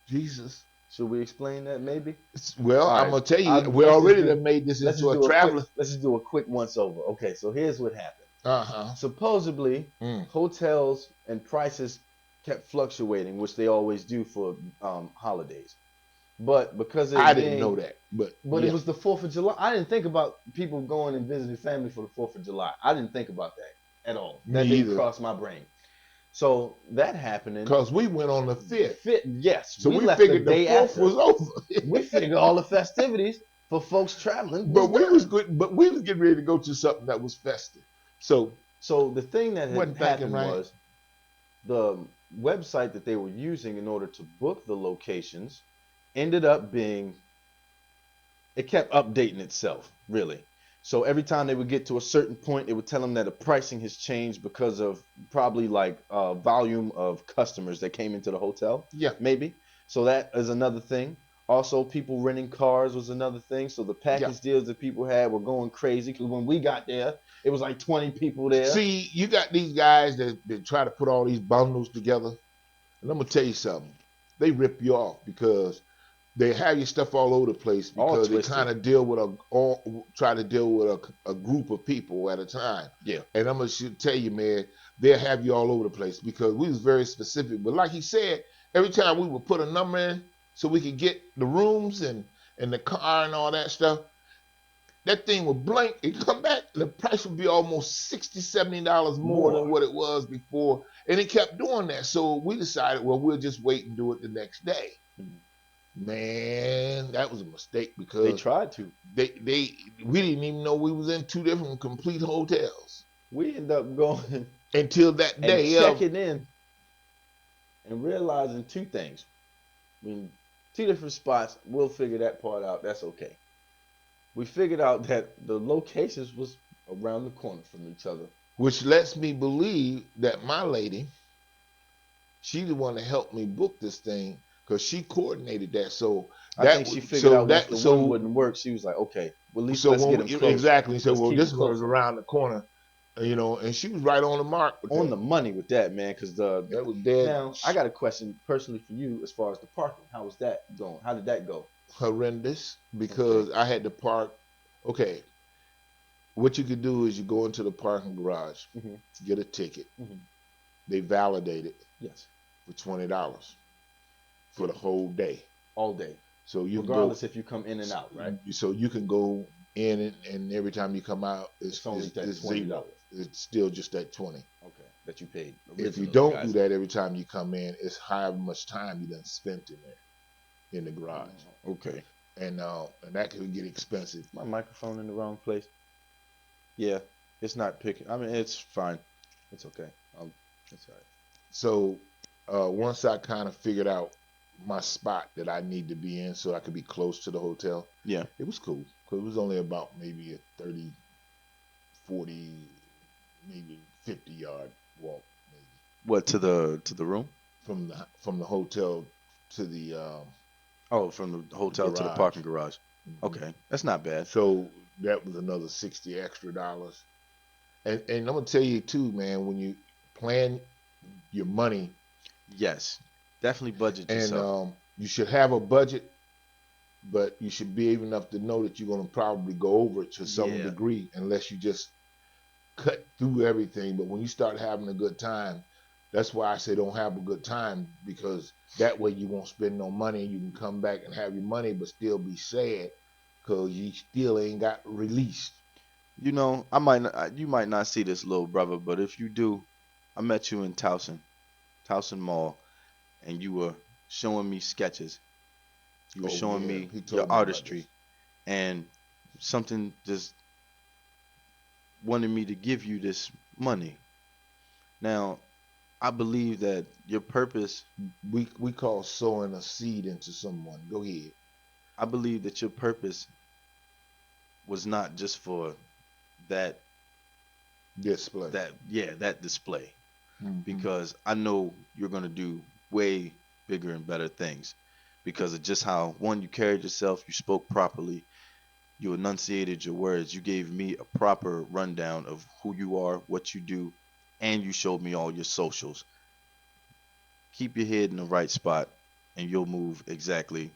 Jesus. Should we explain that maybe? Well, All I'm right. gonna tell you, we already done made this into a traveler. Let's just do a quick once over. Okay, so here's what happened. Uh-huh. Supposedly, Mm. hotels and prices kept fluctuating, which they always do for holidays. But because I it didn't know being, that, but it yeah, was the 4th of July. I didn't think about people going and visiting family for the 4th of July. I didn't think about that at all. me That didn't either. cross my brain. So that happening, Cause we went on the 5th, yes, so we we left the figured the day 4th after. was over. We figured all the festivities for folks traveling was But we was done. good. But we was getting ready to go to something that was festive. So So the thing that had wasn't thinking happened right. was the website that they were using in order to book the locations ended up being, it kept updating itself, really. So every time they would get to a certain point, it would tell them that the pricing has changed because of probably like volume of customers that came into the hotel. Yeah. Maybe. So that is another thing. Also, people renting cars was another thing. So the package deals that people had were going crazy because when we got there, it was like 20 people there. See, you got these guys that try to put all these bundles together, and I'm gonna tell you something. They rip you off because they have your stuff all over the place because they kind of deal with try to deal with a group of people at a time. Yeah. And I'm gonna tell you, man, they'll have you all over the place because we was very specific. But like he said, every time we would put a number in so we could get the rooms and the car and all that stuff, that thing would blink and come back. The price would be almost $60, $70 more than what it was before. And it kept doing that. So we decided, well, we'll just wait and do it the next day. Mm-hmm. Man, that was a mistake because they tried to. We didn't even know we was in two different complete hotels. We ended up going until that day, checking in and realizing two things. I mean, two different spots. We'll figure that part out. That's okay. We figured out that the locations was around the corner from each other, which lets me believe that my lady, she's the one that helped me book this thing because she coordinated that. So I think she figured out that the one wouldn't work. She was like, okay, well, at least let's get them close. Exactly. So well, this one was around the corner, you know, and she was right on the mark. On the money with that, man, because that was dead. Now, I got a question personally for you as far as the parking. How was that going? How did that go? Horrendous, because I had to park. Okay, what you could do is you go into the parking garage, get a ticket. They validate it. Yes. For $20 for the whole day. All day. So you regardless if you come in and out, right? So you can go in and every time you come out, it's only that $20. It's still just that 20. Okay, that you paid. If you don't do that every time you come in, it's however much time you done spent in there, in the garage. Okay. And that could get expensive. My microphone in the wrong place. Yeah, it's not picking. I mean, it's fine. It's okay. It's all right. So once I kind of figured out my spot that I need to be in so I could be close to the hotel, yeah, it was cool because it was only about maybe a 30, 40, maybe 50-yard walk. Maybe. What, to the room? From the hotel to the from the hotel to the parking garage. Okay, that's not bad. So that was another $60 extra. And I'm gonna tell you too, man, when you plan your money, yes, definitely budget yourself. And you should have a budget, but you should be able enough to know that you're gonna probably go over it to some degree, unless you just cut through everything. But when you start having a good time, that's why I say don't have a good time, because that way you won't spend no money. You can come back and have your money, but still be sad because you still ain't got released. You know, you might not see this, little brother, but if you do, I met you in Towson Mall, and you were showing me sketches. You were showing me your artistry, and something just wanted me to give you this money. Now, I believe that your purpose, we call sowing a seed into someone. Go ahead. I believe that your purpose was not just for that display. That display. Because I know you're going to do way bigger and better things because of just how, one, you carried yourself, you spoke properly, you enunciated your words, you gave me a proper rundown of who you are, what you do, and you showed me all your socials. Keep your head in the right spot. and you'll move exactly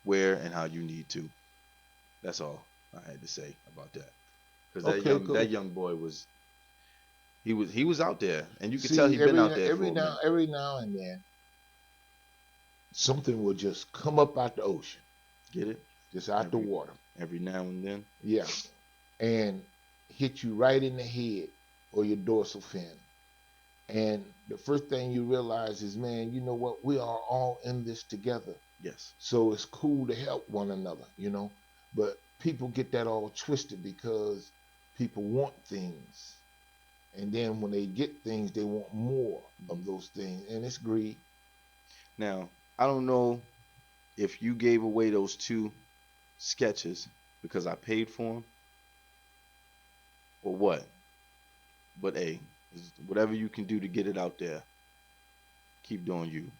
where and how you need to. That's all I had to say about that. Because Okay, that cool. young boy he was out there, and you could tell See, he'd been out there for a minute. every now and then, something will just come up out the ocean, Get it? just out the Every water. every now and then. Yeah, and hit you right in the head or your dorsal fin. And the first thing you realize is, man, you know what? We are all in this together. Yes. So it's cool to help one another. But people get that all twisted because people want things. And then when they get things, they want more of those things. And it's greed. Now, I don't know if you gave away those 2 sketches because I paid for them or what. But hey, whatever you can do to get it out there, keep doing you.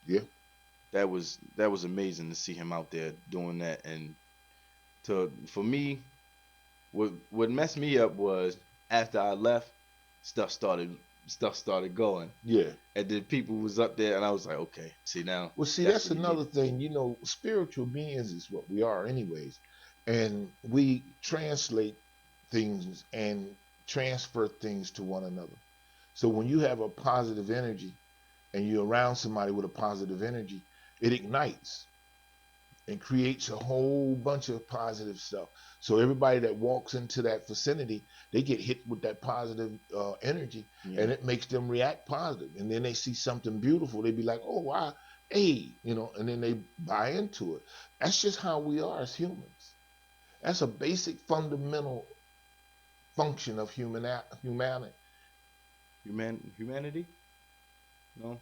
Yeah. That was amazing to see him out there doing that. And for me, what messed me up was after I left, stuff started going. Yeah. And then people was up there, and I was like, okay, see now. Well, see, that's another thing. Spiritual beings is what we are, anyways. And we translate things and transfer things to one another. So when you have a positive energy and you're around somebody with a positive energy, it ignites and creates a whole bunch of positive stuff. So everybody that walks into that vicinity, they get hit with that positive energy, and it makes them react positive. And then they see something beautiful, they be like, oh, wow, hey, and then they buy into it. That's just how we are as humans. That's a basic fundamental function of humanity. Humanity? No.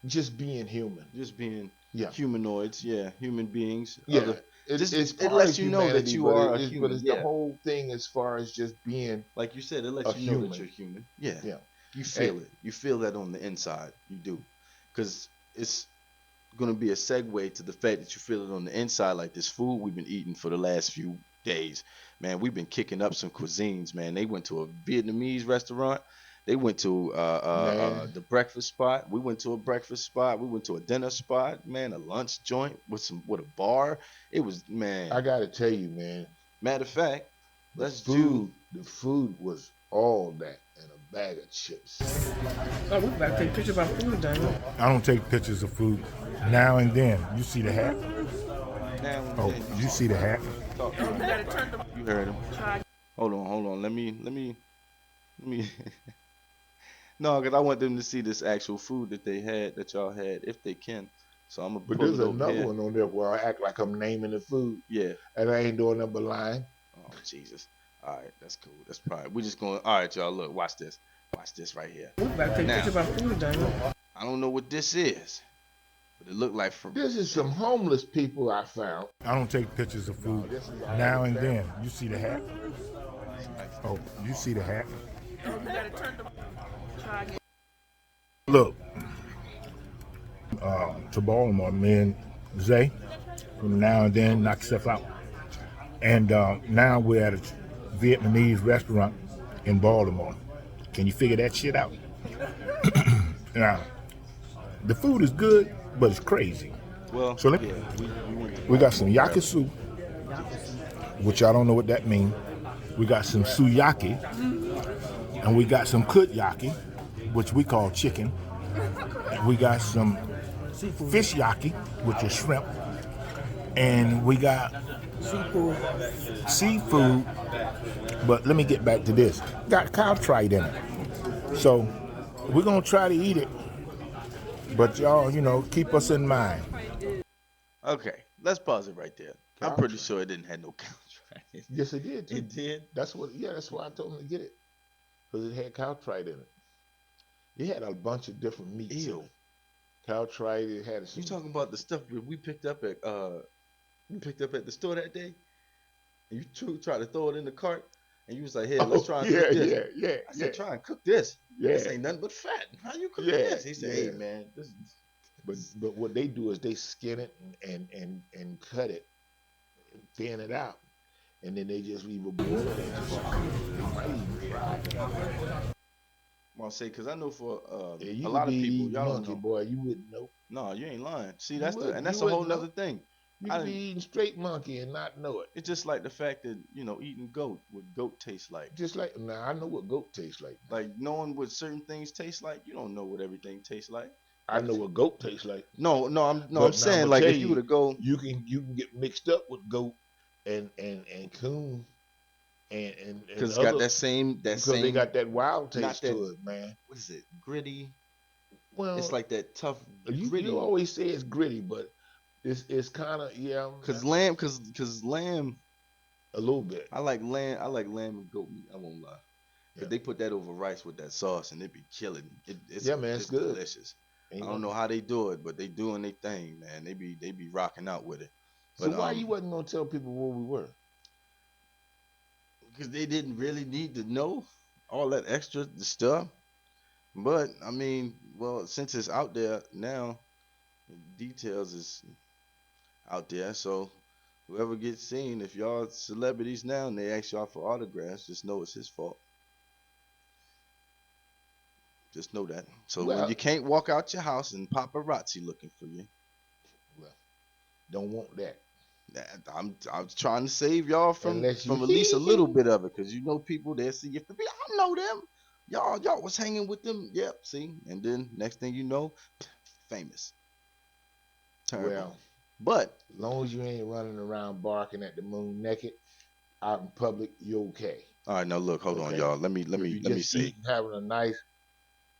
Just being human. Just being Yeah. humanoids, human beings. Yeah. It lets you know that you are a human. But it's the whole thing as far as just being, like you said, it lets you know that you're human. Yeah. Yeah. You feel it. You feel that on the inside. You do. Because it's going to be a segue to the fact that you feel it on the inside, like this food we've been eating for the last few days. Man, we've been kicking up some cuisines, man. They went to a Vietnamese restaurant. They went to the breakfast spot. We went to a breakfast spot. We went to a dinner spot. Man, a lunch joint with a bar. It was, man. I gotta tell you, man. Matter of fact, the food was all that and a bag of chips. Oh, we about to take pictures of our food, Daniel. I don't take pictures of food. Now and then. You see the hat? Oh, you see the hat? You heard him. Hold on. Let me. No, because I want them to see this actual food that y'all had, if they can. So I'm gonna. But there's another one on there where I act like I'm naming the food. Yeah. And I ain't doing nothing but lying. Oh Jesus! All right, that's cool. That's probably we just going. All right, y'all. Look, watch this. Watch this right here. We about to take pictures of our food, Daniel. I don't know what this is, but it looked like This is some homeless people I found. I don't take pictures of food. Now and then. You see the hat? Oh, you see the hat? Look, to Baltimore, me and Zay, from Now and Then, knock yourself out. And now we're at a Vietnamese restaurant in Baltimore. Can you figure that shit out? Now, the food is good, but it's crazy. Well, so we got some yakisu, which I don't know what that means. We got some suyaki, and we got some kutyaki, which we call chicken. And we got some fish yaki, which is shrimp. And we got seafood, but let me get back to this. Got cow tripe in it. So we're going to try to eat it, but y'all, keep us in mind. Okay, let's pause it right there. I'm pretty sure it didn't have no cow tripe. Yes, it did, too. It did? That's why I told him to get it, because it had cow tripe in it. It had a bunch of different meats in it. Cow tripe, it had some... You talking about the stuff we picked up at the store that day? And you tried to throw it in the cart, and you was like, "Hey, let's try and cook this." Yeah. I said, "Try and cook this. Yeah. This ain't nothing but fat. How you cook this?" He said, "Hey, man, this is..." But what they do is they skin it and cut it, and thin it out, and then they just leave a boil it. Well, I say, because I know for yeah, a lot of people, y'all monkey don't know. Boy, you wouldn't know. No, you ain't lying. See, You and would. that's You a whole wouldn't nother know. thing. You I could be didn't. eating straight monkey and not know it. It's just like the fact that eating goat, what goat tastes like. Just like now, I know what goat tastes like. Now. Like knowing what certain things taste like, you don't know what everything tastes like. I Like know what goat tastes like. no, I'm But now I'm saying gonna like tell if you were you, to go, you can get mixed up with goat and coon and because it's got other that same because they got that wild not taste that to it, man. what is it gritty? It's Well, like that tough you gritty. always say it's gritty, but it's kind of Cause lamb, a little bit. I like lamb and goat meat. I won't lie. Yeah, Cause they put that over rice with that sauce and it be killing. yeah, man, it's It's good. delicious. I Ain't don't no. know how they do it, but they doing their thing, man. They be rocking out with it. So But why you wasn't gonna tell people where we were? because they didn't really need to know all that extra stuff. But I mean, well, since it's out there now, details is out there. So whoever gets seen, if y'all celebrities now and they ask y'all for autographs, just know it's his fault. Just know that. So when Well, you can't walk out your house and paparazzi looking for you, well, don't want that I'm trying to save y'all unless you from at least a little bit of it, cause people they see you for me. I know them. Y'all was hanging with them. Yep. See, and then next thing you know, famous. Terrible. well, But as long as you ain't running around barking at the moon naked out in public, you're okay. all right, now look, hold on, Okay. y'all. Let me let If me you let me just say eating, having a nice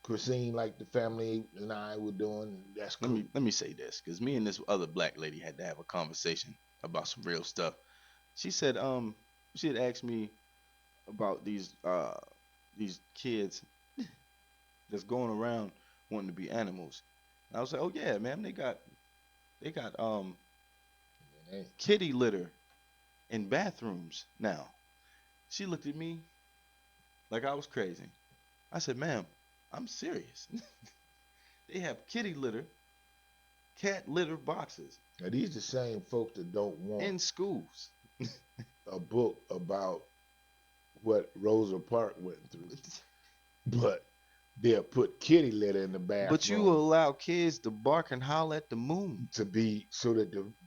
cuisine like the family and I were doing, that's let cool. me say this, cause me and this other black lady had to have a conversation about some real stuff. She said she had asked me about these kids that's going around wanting to be animals. And I was like, oh yeah, man, they got Hey, kitty litter in bathrooms now. She looked at me like I was crazy. I said, ma'am, I'm serious. They have kitty litter, cat litter boxes now these the same folks that don't want in schools. a book about what Rosa Parks went through, but they'll put kitty litter in the But you bathroom allow kids to bark and holler at the moon to be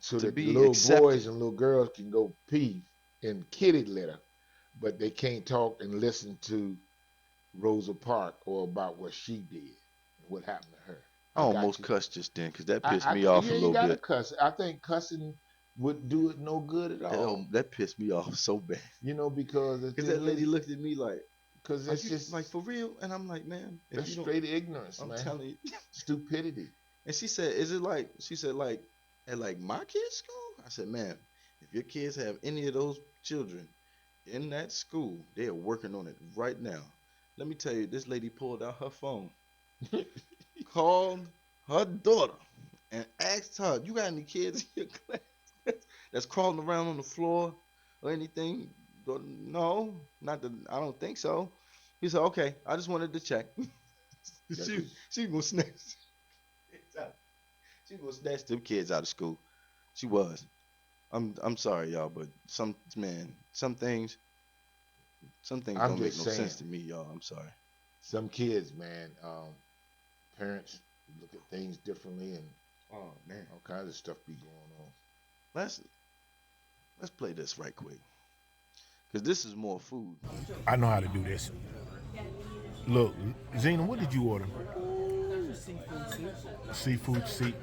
so to that the be little accepted. boys and little girls can go pee in kitty litter, but they can't talk and listen to Rosa Parks or about what she did, what happened to her. I I got almost you. cussed just then because that pissed me off You a ain't little got to bit. cuss. I think cussing would do it no good at all. That pissed me off so bad. Because the Because that thing lady is, looked at me like, because are it's you just like for real? And I'm like, man, if that's you don't, straight ignorance, I'm man. telling you. Stupidity. And she said, is it like, she said, like, at like my kids' school? I said, man, if your kids have any of those children in that school, they are working on it right now. Let me tell you, this lady pulled out her phone, called her daughter, and asked her, you got any kids in your class that's crawling around on the floor or anything? No, not that I don't think so. He said, okay, I just wanted to check. That's she what, she gonna snatch she gonna snatch them kids out of school. She was. I'm sorry, y'all, but some things I'm don't make just no saying. sense to me, y'all. I'm sorry. Some kids, man, parents look at things differently, and Oh man. all kinds of stuff be going on. Let's let's play this right quick. Cause this is more food. I know how to do this. Look, Zena, what did you order? Seafood soup. Seafood seat.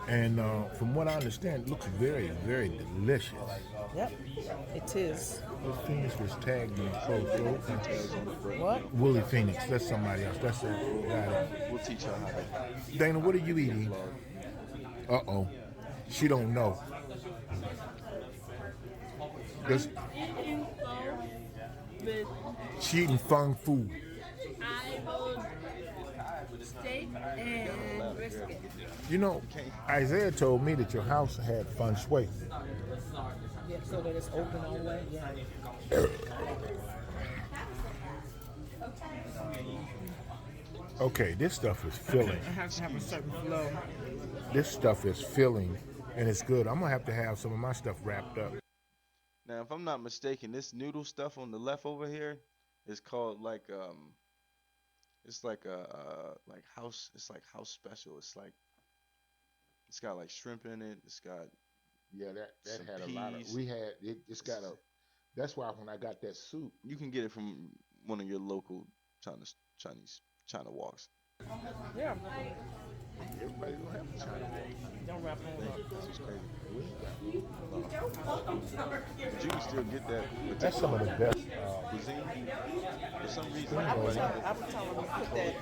And from what I understand, it looks very, very delicious. Yep, it is. Those Phoenix was tagged in the photo. What? Willie Phoenix, that's somebody else. That's a guy. We'll teach her how to Dana, what are you eating? vlog. Uh-oh. She don't know. This, Eating pho with she eating fung food. eyeball steak and brisket. You know, Isaiah told me that your house had feng shui. Yeah, so that it's open all the way. Yeah. Okay, this stuff is filling. It has to have a certain flow. This stuff is filling, and it's good. I'm gonna have some of my stuff wrapped up. Now, if I'm not mistaken, this noodle stuff on the left over here is called like it's like a like house. It's like house special. It's like It's got like shrimp in it. It's got Yeah, that some had a lot of. peas. We had it. It's got a. That's why when I got that soup, You can get it from one of your local China walks. Yeah. everybody don't have a China wall. Don't wrap them up. That's what's crazy. We ain't got one. But you can still get that That's some of the best. cuisine. For some reason, I was like, telling them to put that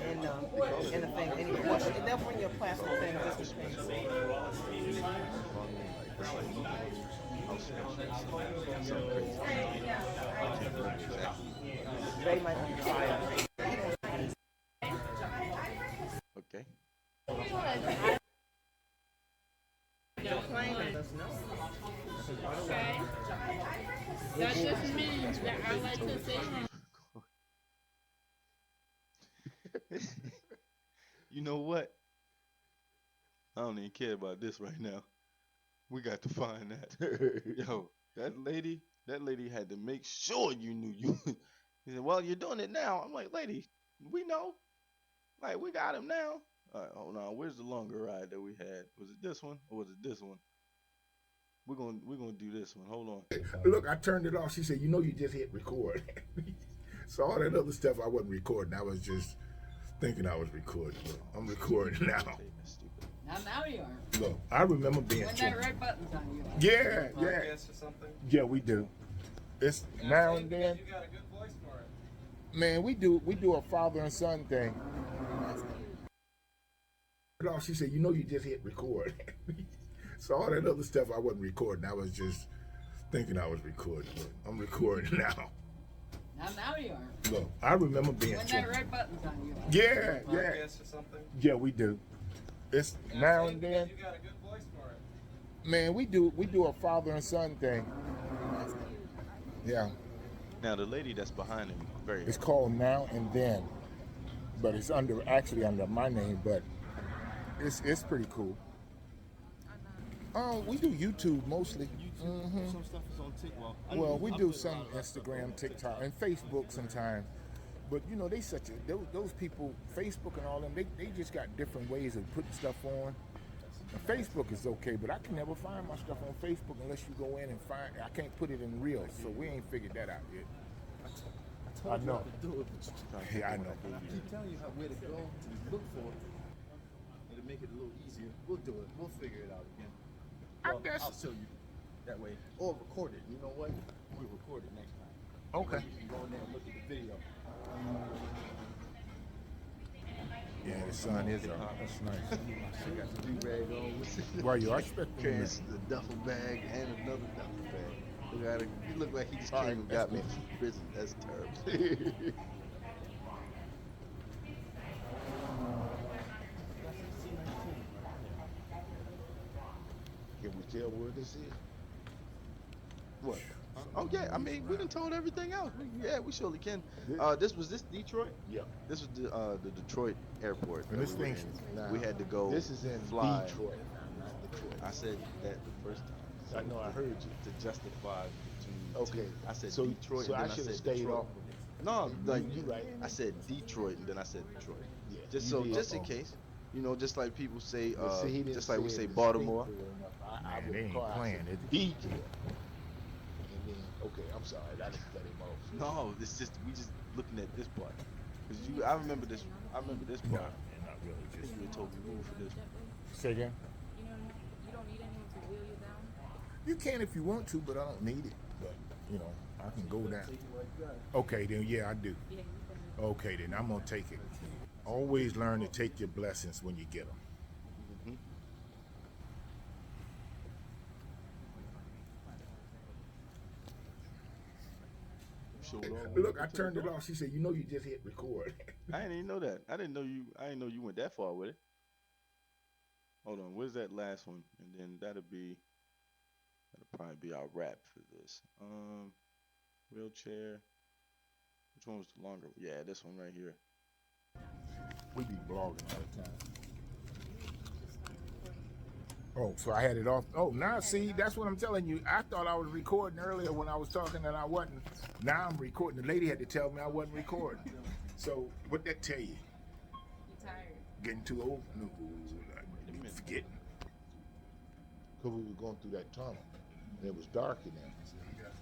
in the thing. And they'll bring you a plastic thing just in case. it's like house special. Something crazy. I can't remember exactly. They might be fire. Okay. Let us know. Okay. That just means that I like to say You know what? I don't even care about this right now. We got to find that. Yo, that lady had to make sure you knew you. He said, "Well, you're doing it now." I'm like, "Lady, we know. Like, we got him now." All right, hold on. Where's the longer ride that we had? Was it this one or was it this one? We're gonna do this one. Hold on. Look, I turned it off. She said, "You know, you just hit record." So all that other stuff I wasn't recording. I was just thinking I was recording. But I'm recording now. That's stupid. Now you are. Look, I remember being. When that red button's on you. Yeah, yeah, Podcast or something? yeah. We do. It's now and then. You got a good voice for it. Man, we do a father and son thing. She said, "You know, you just hit record." So all that other stuff I wasn't recording. I was just thinking I was recording. But I'm recording now. Now you are. Look, I remember being. When that red button's on you. Yeah, yeah, Podcast or something? yeah. We do. It's now and then. You got a good voice for it. Man, we do a father and son thing. Yeah, Now the lady that's behind him, very. it's called Now and Then, but it's actually under my name, but it's pretty cool. We do YouTube mostly. Some stuff is on TikTok. Well, we do some Instagram, TikTok, and Facebook sometimes. But you know, those people, Facebook and all them, they just got different ways of putting stuff on. And Facebook is okay, but I can never find my stuff on Facebook unless you go in and find. I can't put it in Reels, so we ain't figured that out yet. I know. Yeah, I know. I keep telling you where to go to look for it. And to make it a little easier, we'll do it. We'll figure it out again. Well, I'll show you that way. Or record it. You know what? We'll record it next time. Okay. You can go in there and look at the video. Yeah, the sun is up. That's nice. She got the do-rag on. Why you are expecting Carrying me? the duffel bag and another duffel bag. You look like he just All came right, and got me that's from prison. That's terrible. Can we tell where this is? What? Oh yeah, I mean we done told everything else. We surely can. This was Detroit. Yeah. This was the Detroit airport. And this that we were thing's- in. Now, we had to go. This is in fly. Detroit, not Detroit. I said that the first time. I know, I heard you. To justify. Okay. I said so, Detroit. So and I then should have said stayed Detroit. off of it. No, like you right. I said Detroit and then I said Detroit. Yeah, Just you so, did. just in case, you know, just like people say, But see, he didn't just like we it say distinctly Baltimore. enough. I Man, would they ain't call- I playing, said is it? Detroit. And then, okay, I'm sorry. I just cut him off. No, it's just we just looking at this part. Cause I remember this. I remember this No, part. not really. I think Just you had told me move for this. say again. You don't need anyone to wheel you down. You can if you want to, but I don't need it. But you know, I can go down. Okay, then yeah, I do. Yeah, you can. Okay, then I'm gonna take it. Always learn to take your blessings when you get them. Look, I turned it off. She said, "You know, you just hit record." I didn't even know that. I didn't know you went that far with it. Hold on, where's that last one? And then that'll probably be our wrap for this. Wheelchair. Which one was the longer? Yeah, this one right here. We be blogging all the time. Oh, so I had it off. Oh, now see, that's what I'm telling you. I thought I was recording earlier when I was talking and I wasn't. Now I'm recording. The lady had to tell me I wasn't recording. So what'd that tell you? You tired? Getting too old? No, I'm forgetting. because we were going through that tunnel, and it was dark in there.